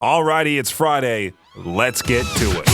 Alrighty, it's Friday. Let's get to it.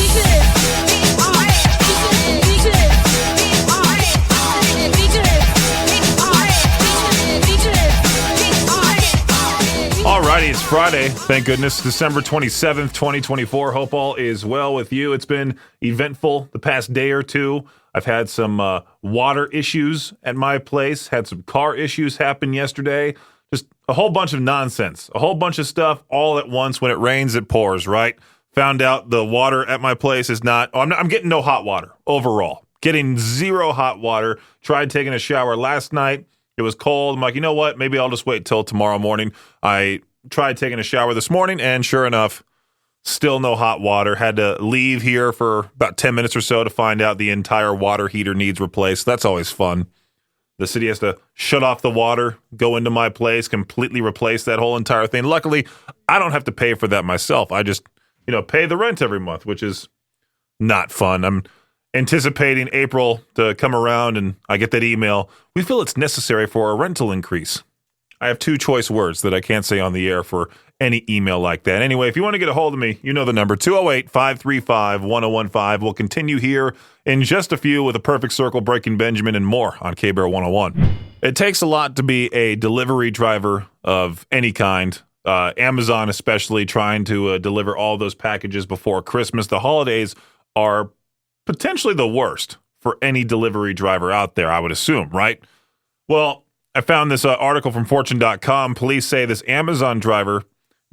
Alrighty, it's Friday. Thank goodness. December 27th, 2024. Hope all is well with you. It's been eventful the past day or two. I've had some water issues at my place, had some car issues happen yesterday. Just a whole bunch of nonsense, a whole bunch of stuff all at once. When it rains, it pours, right? Found out the water at my place is I'm getting no hot water overall. Getting zero hot water. Tried taking a shower last night. It was cold. I'm like, you know what? Maybe I'll just wait till tomorrow morning. I tried taking a shower this morning, and sure enough, still no hot water. Had to leave here for about 10 minutes or so to find out the entire water heater needs replaced. That's always fun. The city has to shut off the water, go into my place, completely replace that whole entire thing. Luckily, I don't have to pay for that myself. I just, pay the rent every month, which is not fun. I'm anticipating April to come around and I get that email. We feel it's necessary for a rental increase. I have two choice words that I can't say on the air for any email like that. Anyway, if you want to get a hold of me, you know the number, 208-535-1015. We'll continue here in just a few with a perfect circle, Breaking Benjamin, and more on K-Bear 101. It takes a lot to be a delivery driver of any kind. Amazon especially, trying to deliver all those packages before Christmas. The holidays are potentially the worst for any delivery driver out there, I would assume, right? Well, I found this article from Fortune.com. Police say this Amazon driver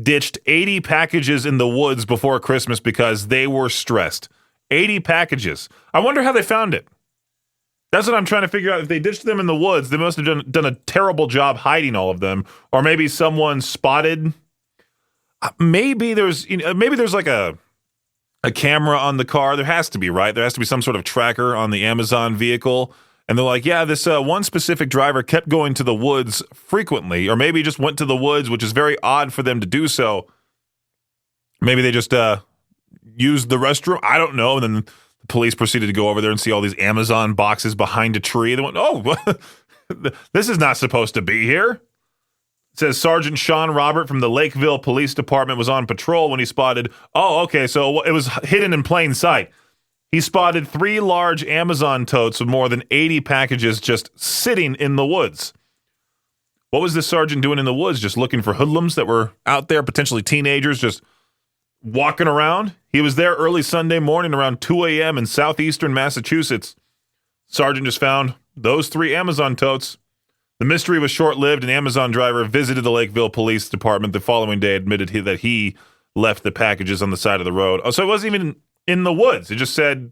ditched 80 packages in the woods before Christmas because they were stressed. 80 packages. I wonder how they found it. That's what I'm trying to figure out. If they ditched them in the woods, they must have done a terrible job hiding all of them. Or maybe someone spotted. Maybe there's like a camera on the car. There has to be, right? There has to be some sort of tracker on the Amazon vehicle. And they're like, yeah, this one specific driver kept going to the woods frequently, or maybe just went to the woods, which is very odd for them to do so. Maybe they just used the restroom. I don't know. And then the police proceeded to go over there and see all these Amazon boxes behind a tree. They went, oh, this is not supposed to be here. It says Sergeant Sean Robert from the Lakeville Police Department was on patrol when he spotted, so it was hidden in plain sight. He spotted 3 large Amazon totes with more than 80 packages just sitting in the woods. What was this sergeant doing in the woods? Just looking for hoodlums that were out there, potentially teenagers, just walking around? He was there early Sunday morning around 2 a.m. in southeastern Massachusetts. Sergeant just found those 3 Amazon totes. The mystery was short-lived. An Amazon driver visited the Lakeville Police Department the following day, admitted that he left the packages on the side of the road. Oh, so it wasn't even in the woods. It just said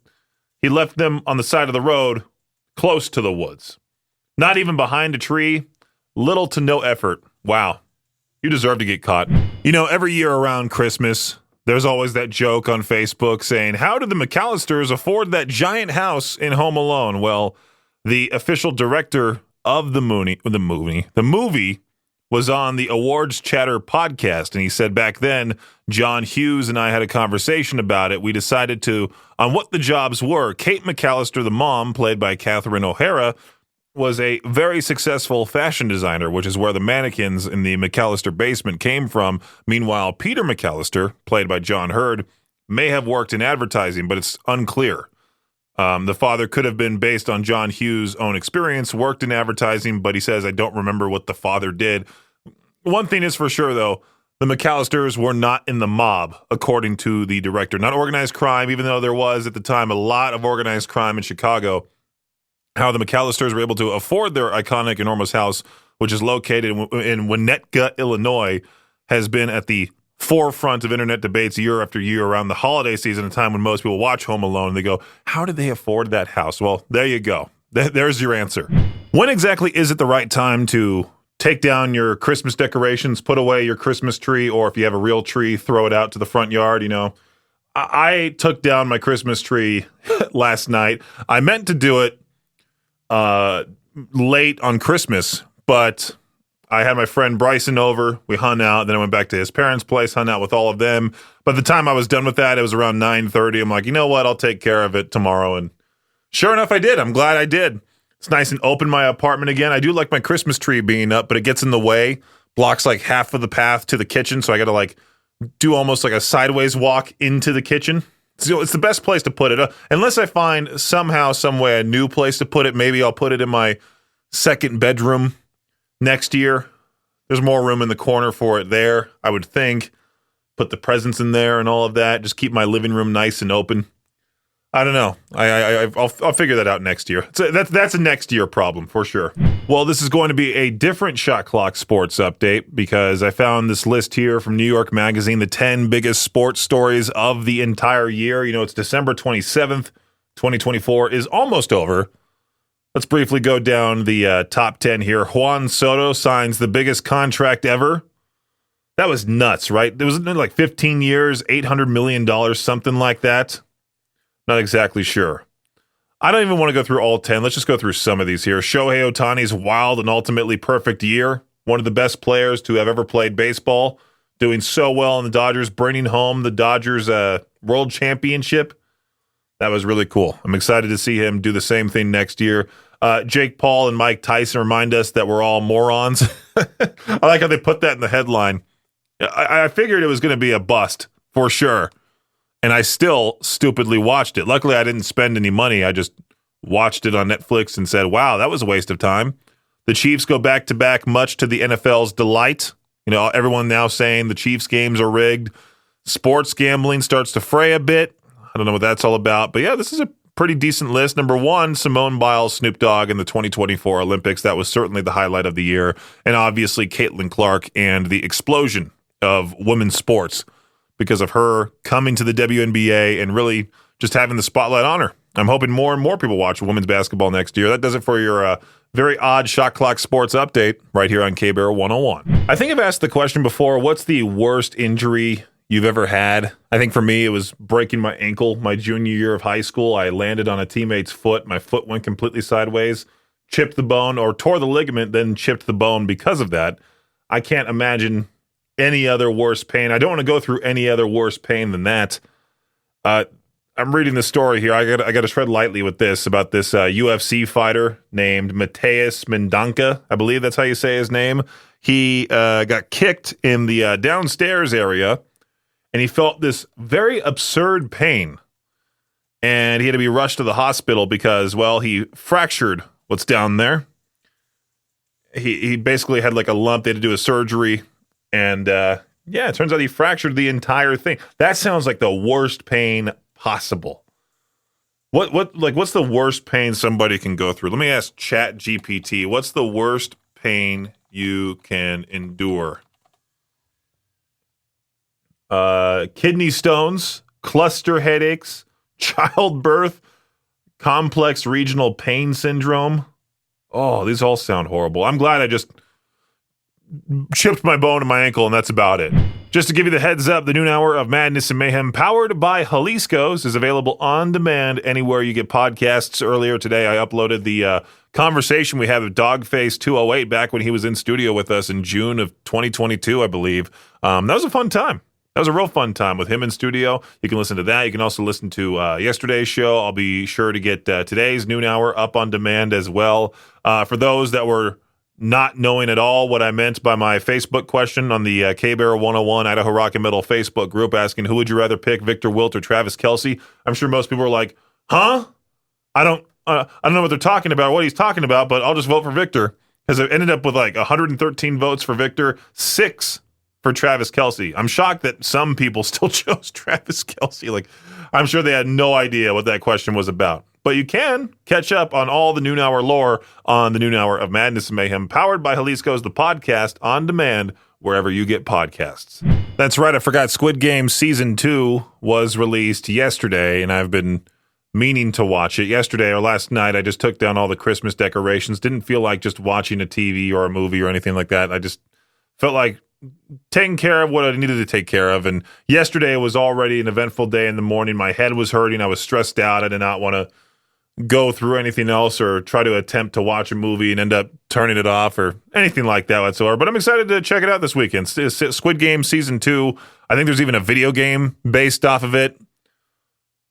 he left them on the side of the road, close to the woods. Not even behind a tree. Little to no effort. Wow. You deserve to get caught. Every year around Christmas, there's always that joke on Facebook saying, how did the McAllisters afford that giant house in Home Alone? Well, the official director of the movie was on the Awards Chatter podcast, and he said back then, John Hughes and I had a conversation about it. We decided on what the jobs were. Kate McAllister, the mom, played by Catherine O'Hara, was a very successful fashion designer, which is where the mannequins in the McAllister basement came from. Meanwhile, Peter McAllister, played by John Hurd, may have worked in advertising, but it's unclear. The father could have been based on John Hughes' own experience, worked in advertising, but he says, I don't remember what the father did. One thing is for sure, though, the McAllisters were not in the mob, according to the director. Not organized crime, even though there was, at the time, a lot of organized crime in Chicago. How the McAllisters were able to afford their iconic, enormous house, which is located in Winnetka, Illinois, has been at the forefront of internet debates year after year around the holiday season, a time when most people watch Home Alone and they go, how did they afford that house? Well, there you go. There's your answer. When exactly is it the right time to take down your Christmas decorations, put away your Christmas tree, or if you have a real tree, throw it out to the front yard? I took down my Christmas tree last night. I meant to do it late on Christmas, but I had my friend Bryson over. We hung out. Then I went back to his parents' place, hung out with all of them. By the time I was done with that, it was around 9:30. I'm like, you know what? I'll take care of it tomorrow. And sure enough, I did. I'm glad I did. It's nice and open my apartment again. I do like my Christmas tree being up, but it gets in the way, blocks like half of the path to the kitchen. So I got to do almost like a sideways walk into the kitchen. So it's the best place to put it. Unless I find somehow, some way, a new place to put it. Maybe I'll put it in my second bedroom next year. There's more room in the corner for it there, I would think. Put the presents in there and all of that. Just keep my living room nice and open. I don't know. I'll figure that out next year. So that's a next year problem for sure. Well, this is going to be a different Shot Clock Sports update because I found this list here from New York Magazine, the 10 biggest sports stories of the entire year. You know, it's December 27th, 2024 is almost over. Let's briefly go down the top 10 here. Juan Soto signs the biggest contract ever. That was nuts, right? It was like 15 years, $800 million, something like that. Not exactly sure. I don't even want to go through all 10. Let's just go through some of these here. Shohei Ohtani's wild and ultimately perfect year. One of the best players to have ever played baseball. Doing so well in the Dodgers, bringing home the Dodgers World Championship. That was really cool. I'm excited to see him do the same thing next year. Jake Paul and Mike Tyson remind us that we're all morons. I like how they put that in the headline. I figured it was going to be a bust for sure. And I still stupidly watched it. Luckily, I didn't spend any money. I just watched it on Netflix and said, wow, that was a waste of time. The Chiefs go back-to-back, much to the NFL's delight. You know, everyone now saying the Chiefs games are rigged. Sports gambling starts to fray a bit. I don't know what that's all about. But yeah, this is a pretty decent list. Number 1, Simone Biles, Snoop Dogg in the 2024 Olympics. That was certainly the highlight of the year. And obviously, Caitlin Clark and the explosion of women's sports because of her coming to the WNBA and really just having the spotlight on her. I'm hoping more and more people watch women's basketball next year. That does it for your very odd Shot Clock Sports update right here on K-Bear 101. I think I've asked the question before, what's the worst injury you've ever had? I think for me, it was breaking my ankle my junior year of high school. I landed on a teammate's foot. My foot went completely sideways, chipped the bone or tore the ligament, then chipped the bone because of that. I can't imagine any other worse pain. I don't want to go through any other worse pain than that. I'm reading the story here. I got to tread lightly with this about this UFC fighter named Mateus Mendonca. I believe that's how you say his name. He got kicked in the downstairs area, and he felt this very absurd pain. And he had to be rushed to the hospital because, well, he fractured what's down there. He basically had like a lump. They had to do a surgery. And it turns out he fractured the entire thing. That sounds like the worst pain possible. What's the worst pain somebody can go through? Let me ask ChatGPT. What's the worst pain you can endure? Kidney stones, cluster headaches, childbirth, complex regional pain syndrome. Oh, these all sound horrible. I'm glad I just chipped my bone in my ankle, and that's about it. Just to give you the heads up, the noon hour of Madness and Mayhem, powered by Jalisco's, is available on demand anywhere you get podcasts. Earlier today, I uploaded the conversation we had with Dogface 208 back when he was in studio with us in June of 2022, I believe. That was a fun time. That was a real fun time with him in studio. You can listen to that. You can also listen to yesterday's show. I'll be sure to get today's noon hour up on demand as well. For those that were not knowing at all what I meant by my Facebook question on the K-Bear 101 Idaho Rock and Metal Facebook group asking who would you rather pick, Victor Wilt or Travis Kelce? I'm sure most people are like, huh? I don't know what they're talking about, what he's talking about, but I'll just vote for Victor because it ended up with like 113 votes for Victor, 6 for Travis Kelce. I'm shocked that some people still chose Travis Kelce. Like, I'm sure they had no idea what that question was about. But you can catch up on all the noon hour lore on the noon hour of Madness and Mayhem, powered by Jalisco's The Podcast, on demand wherever you get podcasts. That's right. I forgot Squid Game Season 2 was released yesterday, and I've been meaning to watch it. Yesterday or last night, I just took down all the Christmas decorations. Didn't feel like just watching a TV or a movie or anything like that. I just felt like taking care of what I needed to take care of. And yesterday was already an eventful day in the morning. My head was hurting. I was stressed out. I did not want to go through anything else or try to attempt to watch a movie and end up turning it off or anything like that whatsoever. But I'm excited to check it out this weekend. Squid Game Season 2. I think there's even a video game based off of it.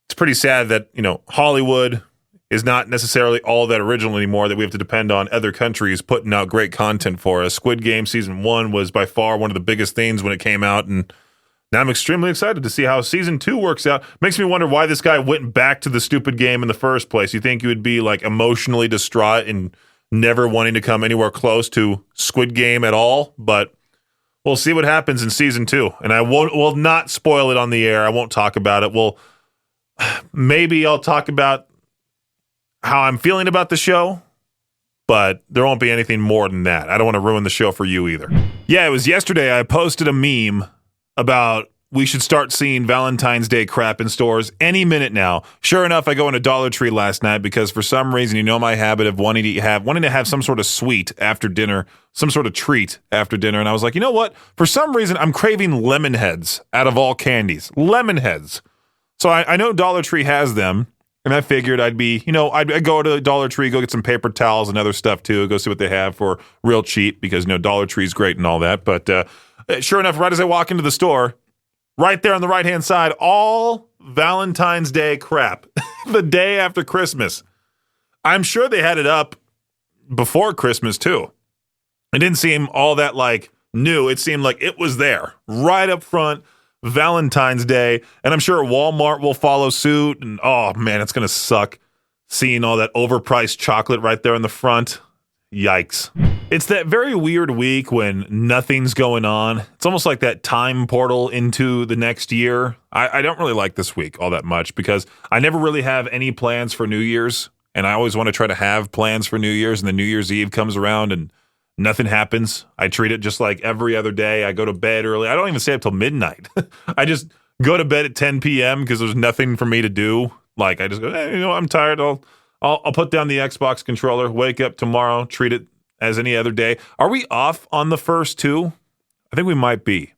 It's pretty sad that, Hollywood is not necessarily all that original anymore, that we have to depend on other countries putting out great content for us. Squid Game Season 1 was by far one of the biggest things when it came out, and Now I'm extremely excited to see how season 2 works out. Makes me wonder why this guy went back to the stupid game in the first place. You think you would be like emotionally distraught and never wanting to come anywhere close to Squid Game at all, but we'll see what happens in season 2. And I will not spoil it on the air. I won't talk about it. Maybe I'll talk about how I'm feeling about the show, but there won't be anything more than that. I don't want to ruin the show for you either. Yeah, it was yesterday I posted a meme about we should start seeing Valentine's Day crap in stores any minute now. Sure enough, I go into Dollar Tree last night because for some reason, you know my habit of wanting to have some sort of sweet after dinner, some sort of treat after dinner. And I was like, you know what? For some reason, I'm craving lemonheads out of all candies. Lemonheads. So I know Dollar Tree has them. And I figured I'd go to Dollar Tree, go get some paper towels and other stuff too, go see what they have for real cheap because, Dollar Tree's great and all that. But sure enough, right as I walk into the store, right there on the right-hand side, all Valentine's Day crap, the day after Christmas. I'm sure they had it up before Christmas too. It didn't seem all that new. It seemed like it was there right up front. Valentine's Day, and I'm sure Walmart will follow suit, and oh man, it's gonna suck seeing all that overpriced chocolate right there in the front. Yikes. It's that very weird week when nothing's going on. It's almost like that time portal into the next year. I don't really like this week all that much because I never really have any plans for New Year's, and I always want to try to have plans for New Year's, and then New Year's Eve comes around and nothing happens. I treat it just like every other day. I go to bed early. I don't even stay up till midnight. I just go to bed at 10 p.m. because there's nothing for me to do. I just go, I'm tired. I'll put down the Xbox controller, wake up tomorrow, treat it as any other day. Are we off on the first too? I think we might be.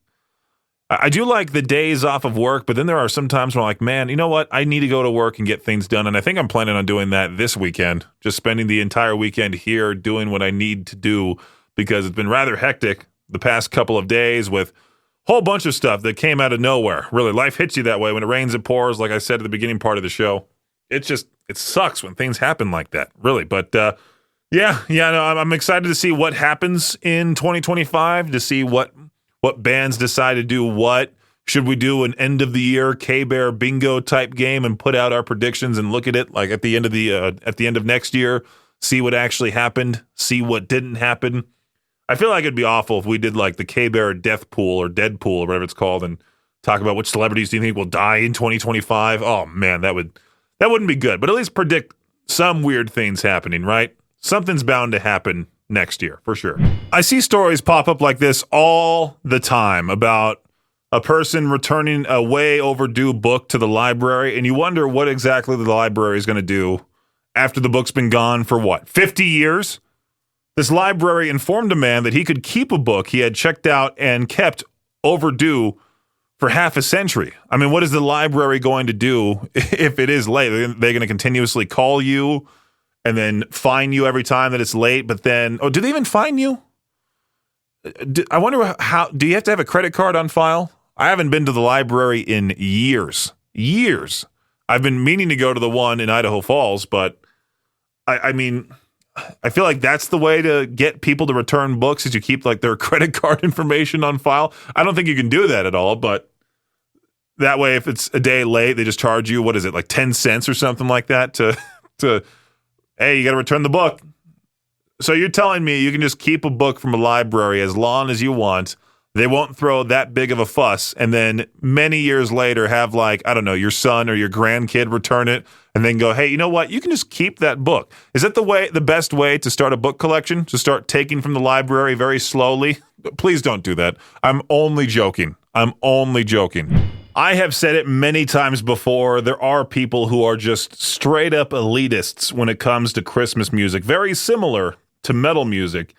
I do like the days off of work, but then there are some times where I'm like, man, you know what? I need to go to work and get things done. And I think I'm planning on doing that this weekend, just spending the entire weekend here doing what I need to do because it's been rather hectic the past couple of days with a whole bunch of stuff that came out of nowhere. Really, life hits you that way. When it rains, it pours, like I said at the beginning part of the show. It sucks when things happen like that, really. But I'm excited to see what happens in 2025, to see what bands decide to do what. Should we do an end of the year K-Bear bingo type game and put out our predictions and look at it like at the end of next year, see what actually happened, see what didn't happen? I feel like it'd be awful if we did like the K-Bear death pool or dead pool or whatever it's called and talk about which celebrities do you think will die in 2025. Oh man, that wouldn't be good. But at least predict some weird things happening, right? Something's bound to happen next year, for sure. I see stories pop up like this all the time about a person returning a way overdue book to the library, and you wonder what exactly the library is going to do after the book's been gone for 50 years? This library informed a man that he could keep a book he had checked out and kept overdue for half a century. I mean, what is the library going to do if it is late? They're going to continuously call you and then fine you every time that it's late, but then, do they even fine you? I wonder do you have to have a credit card on file? I haven't been to the library in years. I've been meaning to go to the one in Idaho Falls, but I mean, I feel like that's the way to get people to return books is you keep like their credit card information on file. I don't think you can do that at all, but that way, if it's a day late, they just charge you, what is it, like 10 cents or something like that to hey, you got to return the book. So you're telling me you can just keep a book from a library as long as you want. They won't throw that big of a fuss. And then many years later have your son or your grandkid return it and then go, hey, you know what? You can just keep that book. Is that the best way to start a book collection? To start taking from the library very slowly? Please don't do that. I'm only joking. I have said it many times before. There are people who are just straight up elitists when it comes to Christmas music, very similar to metal music.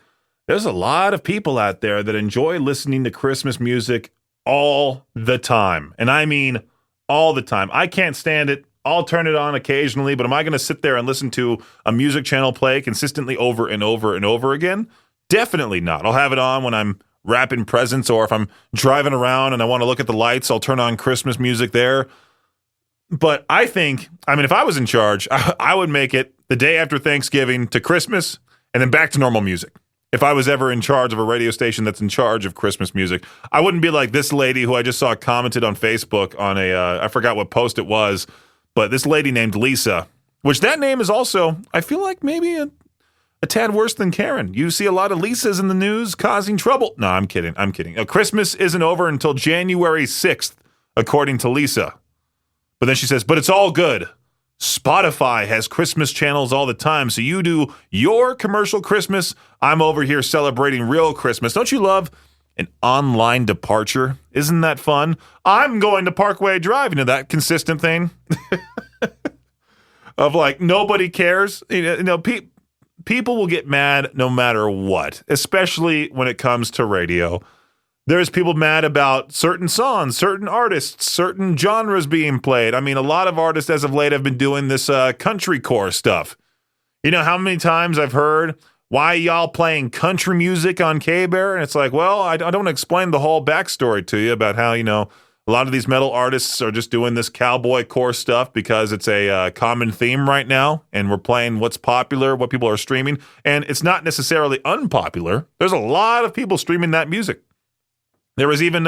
There's a lot of people out there that enjoy listening to Christmas music all the time. And I mean all the time. I can't stand it. I'll turn it on occasionally, but am I going to sit there and listen to a music channel play consistently over and over and over again? Definitely not. I'll have it on when I'm wrapping presents, or if I'm driving around and I want to look at the lights, I'll turn on Christmas music there. But if I was in charge, I would make it the day after Thanksgiving to Christmas and then back to normal music. if I was ever in charge of a radio station that's in charge of Christmas music, I wouldn't be like this lady who I just saw commented on Facebook on I forgot what post it was, but this lady named Lisa, which that name is also, I feel like maybe a tad worse than Karen. You see a lot of Lisas in the news causing trouble. No, I'm kidding. Christmas isn't over until January 6th, according to Lisa. But then she says, but it's all good. Spotify has Christmas channels all the time, so you do your commercial Christmas. I'm over here celebrating real Christmas. Don't you love an online departure? Isn't that fun? I'm going to Parkway Drive. You know, that consistent thing of like, nobody cares. People will get mad no matter what, especially when it comes to radio. There's people mad about certain songs, certain artists, certain genres being played. I mean, a lot of artists as of late have been doing this country core stuff. You know how many times I've heard, why y'all playing country music on K-Bear? And it's like, well, I don't explain the whole backstory to you about how, a lot of these metal artists are just doing this cowboy core stuff because it's a common theme right now, and we're playing what's popular, what people are streaming, and it's not necessarily unpopular. There's a lot of people streaming that music. There was even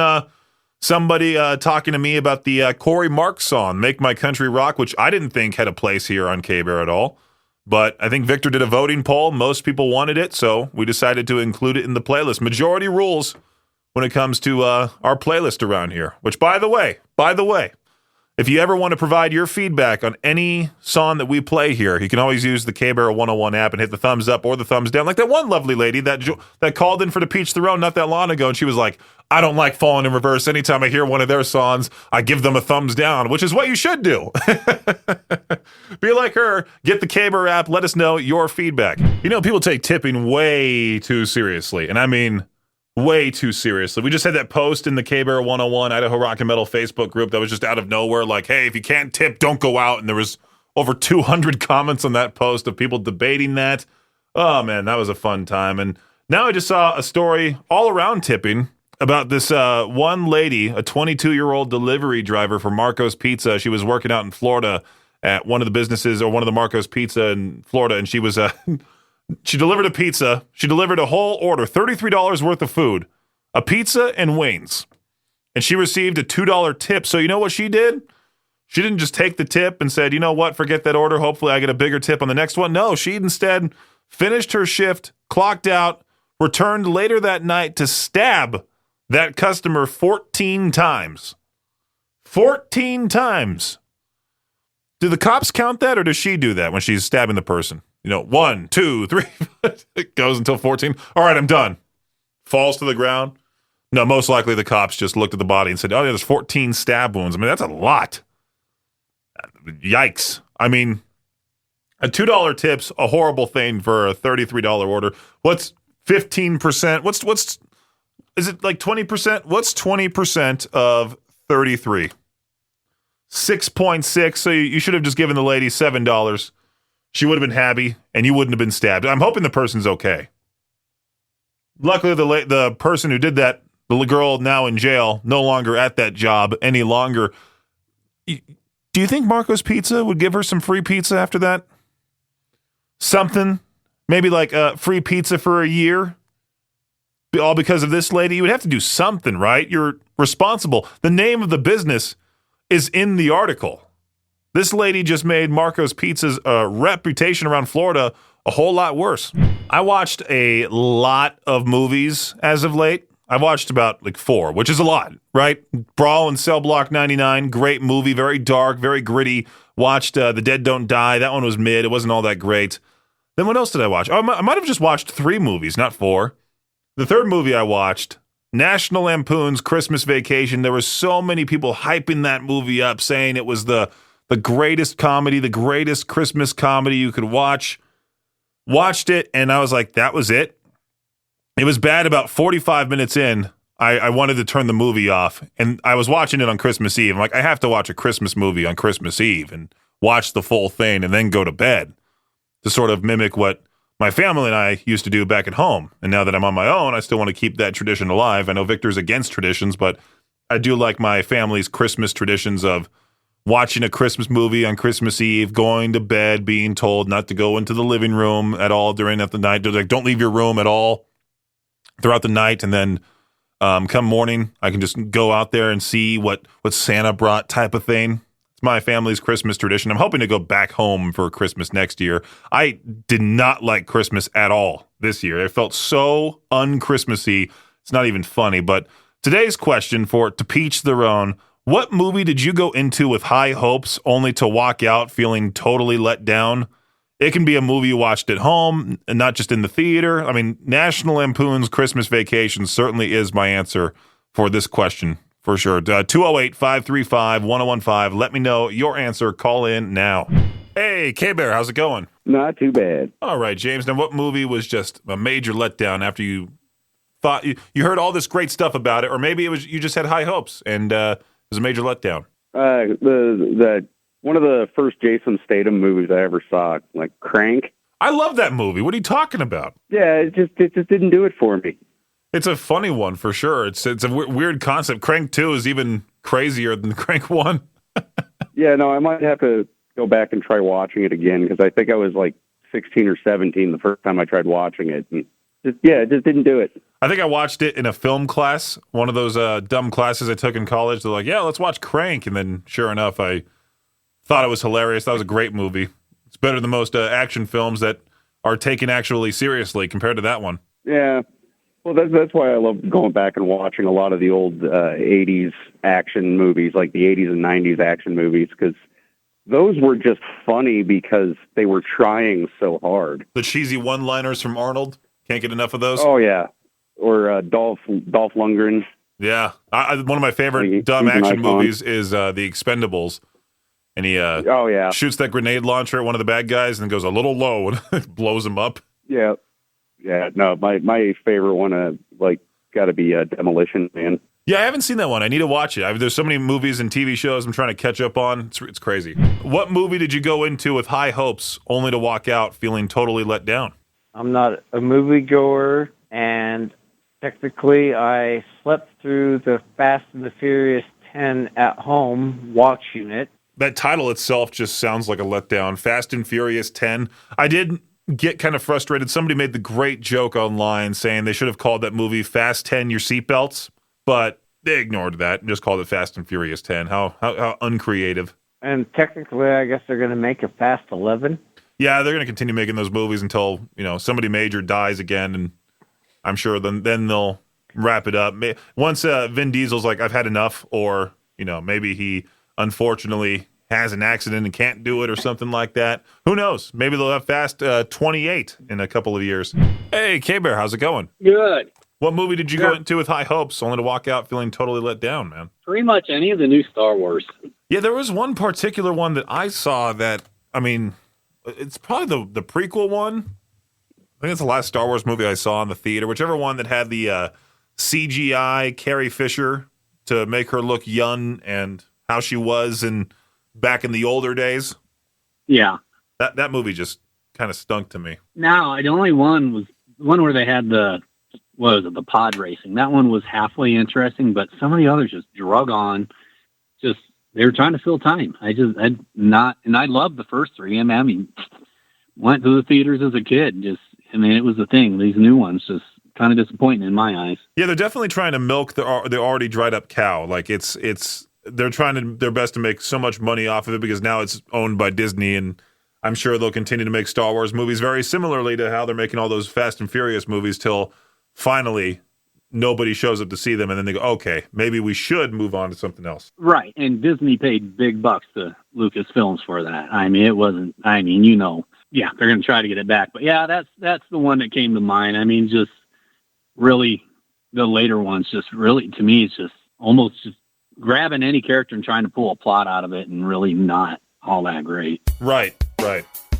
somebody talking to me about the Corey Marks song, Make My Country Rock, which I didn't think had a place here on K-Bear at all. But I think Victor did a voting poll. Most people wanted it, so we decided to include it in the playlist. Majority rules when it comes to our playlist around here. Which, by the way, if you ever want to provide your feedback on any song that we play here, you can always use the K-Bear 101 app and hit the thumbs up or the thumbs down. Like that one lovely lady that called in for the Peach the Road not that long ago, and she was like, I don't like Falling in Reverse. Anytime I hear one of their songs, I give them a thumbs down, which is what you should do. Be like her. Get the K-Bear app. Let us know your feedback. People take tipping way too seriously, and I mean way too seriously. We just had that post in the K-Bear 101 Idaho Rock and Metal Facebook group that was just out of nowhere, like, hey, if you can't tip, don't go out. And there was over 200 comments on that post of people debating that. Oh, man, that was a fun time. And now I just saw a story all around tipping about this one lady, a 22-year-old delivery driver for Marco's Pizza. She was working out in Florida at one of the businesses or one of the Marco's Pizza in Florida, and she was she delivered a pizza. She delivered a whole order, $33 worth of food, a pizza and wings. And she received a $2 tip. So you know what she did? She didn't just take the tip and said, you know what, forget that order. Hopefully I get a bigger tip on the next one. No, she instead finished her shift, clocked out, returned later that night to stab that customer 14 times. 14 times. Do the cops count that, or does she do that when she's stabbing the person? 1, 2, 3. It goes until 14. All right, I'm done. Falls to the ground. No, most likely the cops just looked at the body and said, oh, yeah, there's 14 stab wounds. I mean, that's a lot. Yikes. I mean, a $2 tip's a horrible thing for a $33 order. What's 15%? What's is it like 20%? What's 20% of 33? 6.6. So you should have just given the lady $7. She would have been happy, and you wouldn't have been stabbed. I'm hoping the person's okay. Luckily, the person who did that, the girl now in jail, no longer at that job any longer. Do you think Marco's Pizza would give her some free pizza after that? Something? Maybe like free pizza for a year? All because of this lady? You would have to do something, right? You're responsible. The name of the business is in the article. This lady just made Marco's Pizza's reputation around Florida a whole lot worse. I watched a lot of movies as of late. I watched about 4, which is a lot, right? Brawl in Cell Block 99, great movie, very dark, very gritty. Watched The Dead Don't Die. That one was mid. It wasn't all that great. Then what else did I watch? Oh, I might have just watched 3 movies, not 4. The third movie I watched, National Lampoon's Christmas Vacation. There were so many people hyping that movie up, saying it was the greatest comedy, the greatest Christmas comedy you could watch. Watched it, and I was like, that was it. It was bad about 45 minutes in. I wanted to turn the movie off, and I was watching it on Christmas Eve. I'm like, I have to watch a Christmas movie on Christmas Eve and watch the full thing and then go to bed to sort of mimic what my family and I used to do back at home. And now that I'm on my own, I still want to keep that tradition alive. I know Victor's against traditions, but I do like my family's Christmas traditions of watching a Christmas movie on Christmas Eve, going to bed, being told not to go into the living room at all during the night. They're like, don't leave your room at all. throughout the night, and then come morning, I can just go out there and see what Santa brought type of thing. It's my family's Christmas tradition. I'm hoping to go back home for Christmas next year. I did not like Christmas at all this year. It felt so un-Christmassy. It's not even funny. But today's question for To Peach Their Own, what movie did you go into with high hopes only to walk out feeling totally let down? It can be a movie you watched at home and not just in the theater. I mean, National Lampoon's Christmas Vacation certainly is my answer for this question, for sure. 208-535-1015. Let me know your answer. Call in now. Hey, K-Bear, how's it going? Not too bad. All right, James. Now, what movie was just a major letdown after you thought you heard all this great stuff about it, or maybe it was you just had high hopes and it was a major letdown? The one of the first Jason Statham movies I ever saw, like Crank. I love that movie. What are you talking about? Yeah, it just didn't do it for me. It's a funny one for sure. It's a weird concept. Crank 2 is even crazier than Crank 1. Yeah, no, I might have to go back and try watching it again because I think I was like 16 or 17 the first time I tried watching it. And it just didn't do it. I think I watched it in a film class, one of those dumb classes I took in college. They're like, yeah, let's watch Crank. And then sure enough, I thought it was hilarious. That was a great movie. It's better than most action films that are taken actually seriously compared to that one. Yeah. Well, that's why I love going back and watching a lot of the old 80s action movies, like the 80s and 90s action movies, because those were just funny because they were trying so hard. The cheesy one-liners from Arnold. Can't get enough of those. Oh, yeah. Or Dolph Lundgren. Yeah. One of my favorite dumb action movies is The Expendables. And he shoots that grenade launcher at one of the bad guys and goes a little low and blows him up. Yeah. Yeah. No, my favorite one, got to be Demolition Man. Yeah, I haven't seen that one. I need to watch it. There's so many movies and TV shows I'm trying to catch up on. It's crazy. What movie did you go into with high hopes only to walk out feeling totally let down? I'm not a moviegoer, and technically I slept through the Fast and the Furious 10 at home watching it. That title itself just sounds like a letdown. Fast and Furious 10. I did get kind of frustrated. Somebody made the great joke online saying they should have called that movie Fast 10 Your Seatbelts, but they ignored that and just called it Fast and Furious 10. How uncreative. And technically, I guess they're going to make a Fast 11. Yeah, they're going to continue making those movies until, somebody major dies again, and I'm sure then they'll wrap it up. Once Vin Diesel's like, I've had enough, or, maybe he unfortunately has an accident and can't do it or something like that. Who knows? Maybe they'll have Fast 28 in a couple of years. Hey, K-Bear, how's it going? Good. What movie did you go into with high hopes only to walk out feeling totally let down, man? Pretty much any of the new Star Wars. Yeah, there was one particular one that I saw that, it's probably the prequel one. I think it's the last Star Wars movie I saw in the theater, whichever one that had the CGI Carrie Fisher to make her look young and how she was back in the older days. Yeah. That movie just kind of stunk to me. Now, the only one was one where they had the pod racing. That one was halfway interesting, but some of the others just drug on. Just, they were trying to fill time. I loved the first three. Went to the theaters as a kid. It was the thing. These new ones just kind of disappointing in my eyes. Yeah, they're definitely trying to milk the already dried up cow. Like they're trying their best to make so much money off of it because now it's owned by Disney, and I'm sure they'll continue to make Star Wars movies very similarly to how they're making all those Fast and Furious movies till finally nobody shows up to see them, and then they go, okay, maybe we should move on to something else. Right, and Disney paid big bucks to Lucasfilms for that. Yeah, they're going to try to get it back. But yeah, that's the one that came to mind. Just really, the later ones just really, to me, it's just almost just grabbing any character and trying to pull a plot out of it and really not all that great. Right.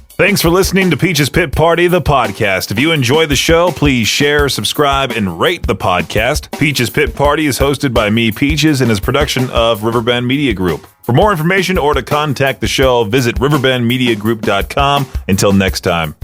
Thanks for listening to Peach's Pit Party, the podcast. If you enjoy the show, please share, subscribe, and rate the podcast. Peach's Pit Party is hosted by me, Peaches, and is a production of Riverbend Media Group. For more information or to contact the show, visit riverbendmediagroup.com. Until next time.